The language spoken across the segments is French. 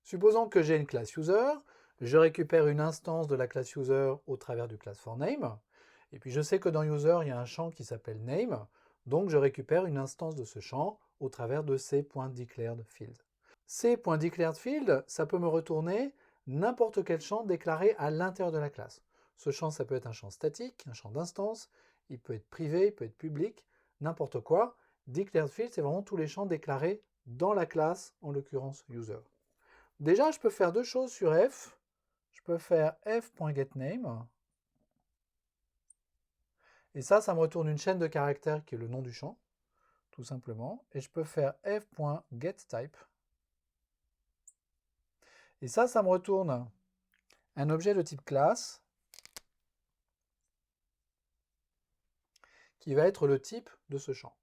Supposons que j'ai une classe user, je récupère une instance de la classe user au travers du class forName, et puis je sais que dans user, il y a un champ qui s'appelle name, donc je récupère une instance de ce champ au travers de c.declaredField. C.declaredField, ça peut me retourner n'importe quel champ déclaré à l'intérieur de la classe. Ce champ, ça peut être un champ statique, un champ d'instance, il peut être privé, il peut être public, n'importe quoi. DeclaredField, c'est vraiment tous les champs déclarés dans la classe, en l'occurrence user. Déjà, je peux faire deux choses sur f. Je peux faire f.getName. Et ça me retourne une chaîne de caractères qui est le nom du champ, tout simplement. Et je peux faire f.getType. Et ça me retourne un objet de type classe qui va être le type de ce champ.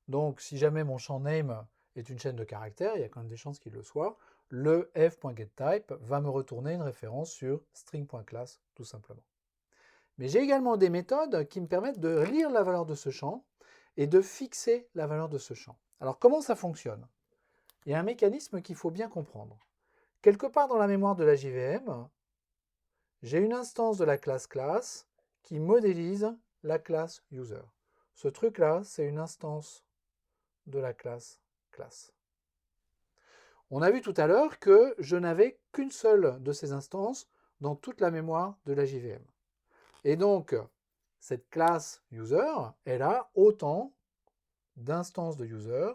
Donc, si jamais mon champ name est une chaîne de caractères, il y a quand même des chances qu'il le soit, le f.getType va me retourner une référence sur string.class, tout simplement. Mais j'ai également des méthodes qui me permettent de lire la valeur de ce champ et de fixer la valeur de ce champ. Alors, comment ça fonctionne? Il y a un mécanisme qu'il faut bien comprendre. Quelque part dans la mémoire de la JVM, j'ai une instance de la classe class qui modélise la classe user. Ce truc-là, c'est une instance de la classe class. On a vu tout à l'heure que je n'avais qu'une seule de ces instances dans toute la mémoire de la JVM. Et donc, cette classe user, elle a autant d'instances de user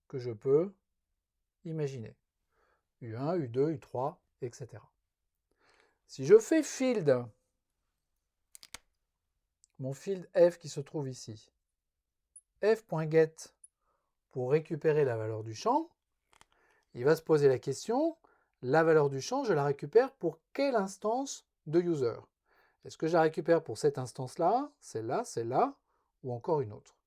que je peux imaginer. U1, U2, U3, etc. Si je fais field, mon field f qui se trouve ici, f.get pour récupérer la valeur du champ, il va se poser la question, la valeur du champ, je la récupère pour quelle instance de user? Est-ce que je la récupère pour cette instance-là, celle-là, ou encore une autre?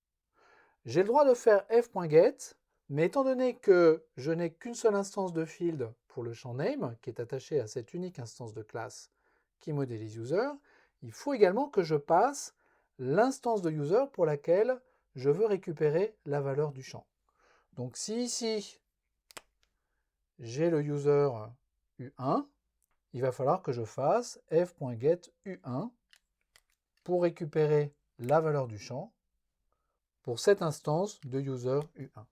J'ai le droit de faire f.get, mais étant donné que je n'ai qu'une seule instance de field pour le champ name, qui est attaché à cette unique instance de classe qui modélise user, il faut également que je passe l'instance de user pour laquelle je veux récupérer la valeur du champ. Donc si ici, j'ai le user U1, il va falloir que je fasse f.getU1 pour récupérer la valeur du champ pour cette instance de user U1.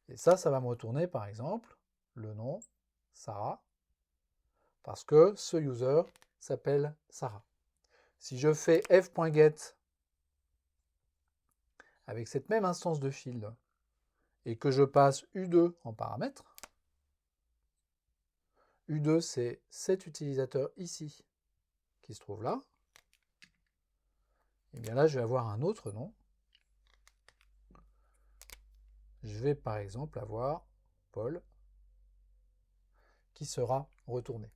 Et ça va me retourner par exemple le nom Sarah, parce que ce user s'appelle Sarah. Si je fais f.get avec cette même instance de field et que je passe U2 en paramètre, U2 c'est cet utilisateur ici qui se trouve là, et bien là je vais avoir un autre nom. Je vais par exemple avoir Paul qui sera retourné.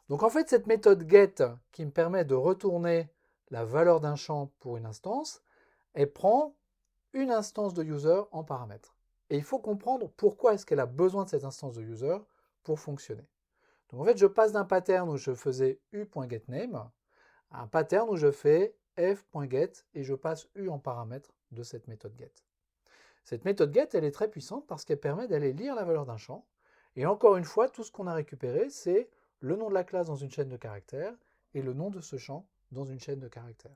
Donc en fait, cette méthode get qui me permet de retourner la valeur d'un champ pour une instance, elle prend une instance de user en paramètre. Et il faut comprendre pourquoi est-ce qu'elle a besoin de cette instance de user pour fonctionner. Donc en fait, je passe d'un pattern où je faisais u.getName à un pattern où je fais f.get et je passe u en paramètre de cette méthode get. Cette méthode get, elle est très puissante parce qu'elle permet d'aller lire la valeur d'un champ. Et encore une fois, tout ce qu'on a récupéré, c'est le nom de la classe dans une chaîne de caractères et le nom de ce champ dans une chaîne de caractères.